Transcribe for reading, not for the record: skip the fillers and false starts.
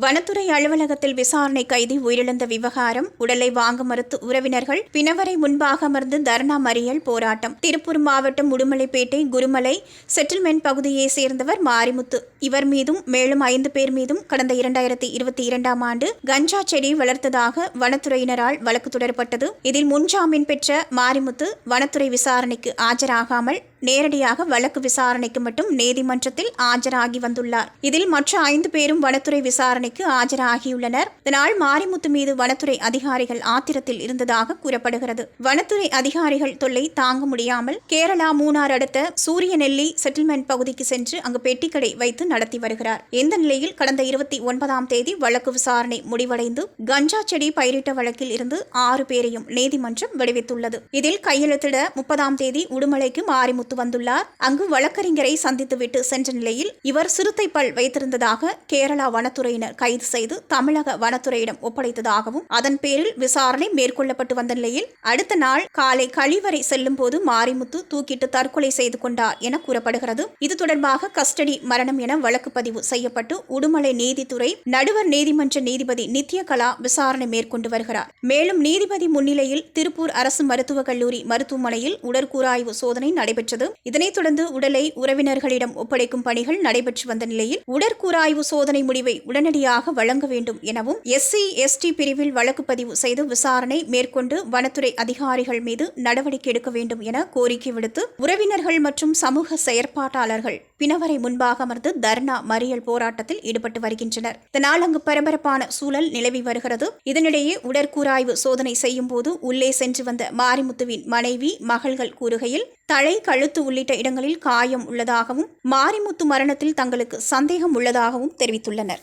வனத்துறை அலுவலகத்தில் விசாரணை கைதி உயிரிழந்த விவகாரம். உடலை வாங்க மறுத்து உறவினர்கள் பிணவரை முன்பாக அமர்ந்து தர்ணா மறியல் போராட்டம். திருப்பூர் மாவட்டம் உடுமலைப்பேட்டை குருமலை செட்டில்மெண்ட் பகுதியைச் சேர்ந்தவர் மாரிமுத்து. இவர் மீதும் மேலும் 5 பேர் மீதும் கடந்த 2022ஆம் ஆண்டு கஞ்சா செடி வளர்த்ததாக வனத்துறையினரால் வழக்கு தொடரப்பட்டது. இதில் முன்ஜாமீன் பெற்ற மாரிமுத்து வனத்துறை விசாரணைக்கு ஆஜராகாமல் நேரடியாக வழக்கு விசாரணைக்கு மட்டும் நீதிமன்றத்தில் ஆஜராகி வந்துள்ளார். இதில் மற்ற 5 பேரும் வனத்துறை விசாரணைக்கு ஆஜராகியுள்ளனர். இதனால் மாரிமுத்து மீது வனத்துறை அதிகாரிகள் ஆத்திரத்தில் இருந்ததாக கூறப்படுகிறது. வனத்துறை அதிகாரிகள் தொல்லை தாங்க முடியாமல் கேரளா மூணார் அடுத்த சூரியநெல்லி செட்டில்மெண்ட் பகுதிக்கு சென்று அங்கு பெட்டிக்கடை வைத்து நடத்தி வருகிறார். இந்த நிலையில் கடந்த 29ஆம் தேதி வழக்கு விசாரணை முடிவடைந்து கஞ்சா செடி பயிரிட்ட வழக்கில் இருந்து 6 பேரையும் நீதிமன்றம் விடுவித்துள்ளது. இதில் கையெழுத்திட 30ஆம் தேதி உடுமலைக்கு மாரிமுத்து வந்துள்ளார். அங்கு வழக்கறிஞரை சந்தித்துவிட்டு சென்ற நிலையில் இவர் சிறுத்தை பல் வைத்திருந்ததாக கேரளா வனத்துறையினர் கைது செய்து தமிழக வனத்துறையிடம் ஒப்படைத்ததாகவும் அதன் பேரில் விசாரணை மேற்கொள்ளப்பட்டு வந்த நிலையில் அடுத்த நாள் காலை கழிவறை செல்லும் போது மாரிமுத்து தூக்கிட்டு தற்கொலை செய்து கொண்டார் என கூறப்படுகிறது. இது தொடர்பாக கஸ்டடி மரணம் என வழக்கு பதிவு செய்யப்பட்டு உடுமலை நீதித்துறை நடுவர் நீதிமன்ற நீதிபதி நித்யகலா விசாரணை மேற்கொண்டு வருகிறார். மேலும் நீதிபதி முன்னிலையில் திருப்பூர் அரசு மருத்துவக் கல்லூரி மருத்துவமனையில் உடற்கூறாய்வு சோதனை நடைபெற்றது. இதனைத் தொடர்ந்து உடலை உறவினர்களிடம் ஒப்படைக்கும் பணிகள் நடைபெற்று வந்த நிலையில் உடற்கூறாய்வு சோதனை முடிவை உடனடியாக வழங்க வேண்டும் எனவும் SC/ST பிரிவில் வழக்கு பதிவு செய்து விசாரணை மேற்கொண்டு வனத்துறை அதிகாரிகள் மீது நடவடிக்கை எடுக்க வேண்டும் என கோரிக்கை விடுத்து உறவினர்கள் மற்றும் சமூக செயற்பாட்டாளர்கள் பிணவரை முன்பாக அமர்ந்து தர்ணா மறியல் போராட்டத்தில் ஈடுபட்டு வருகின்றனர். இதனால் அங்கு பரபரப்பான சூழல் நிலவி வருகிறது. இதனிடையே உடற்கூறாய்வு சோதனை செய்யும் போது உள்ளே சென்று வந்த மாரிமுத்துவின் மனைவி மகள்கள் கூறுகையில் தலை கழுத்து உள்ளிட்ட இடங்களில் காயம் உள்ளதாகவும் மாரிமுத்து மரணத்தில் தங்களுக்கு சந்தேகம் உள்ளதாகவும் தெரிவித்துள்ளனர்.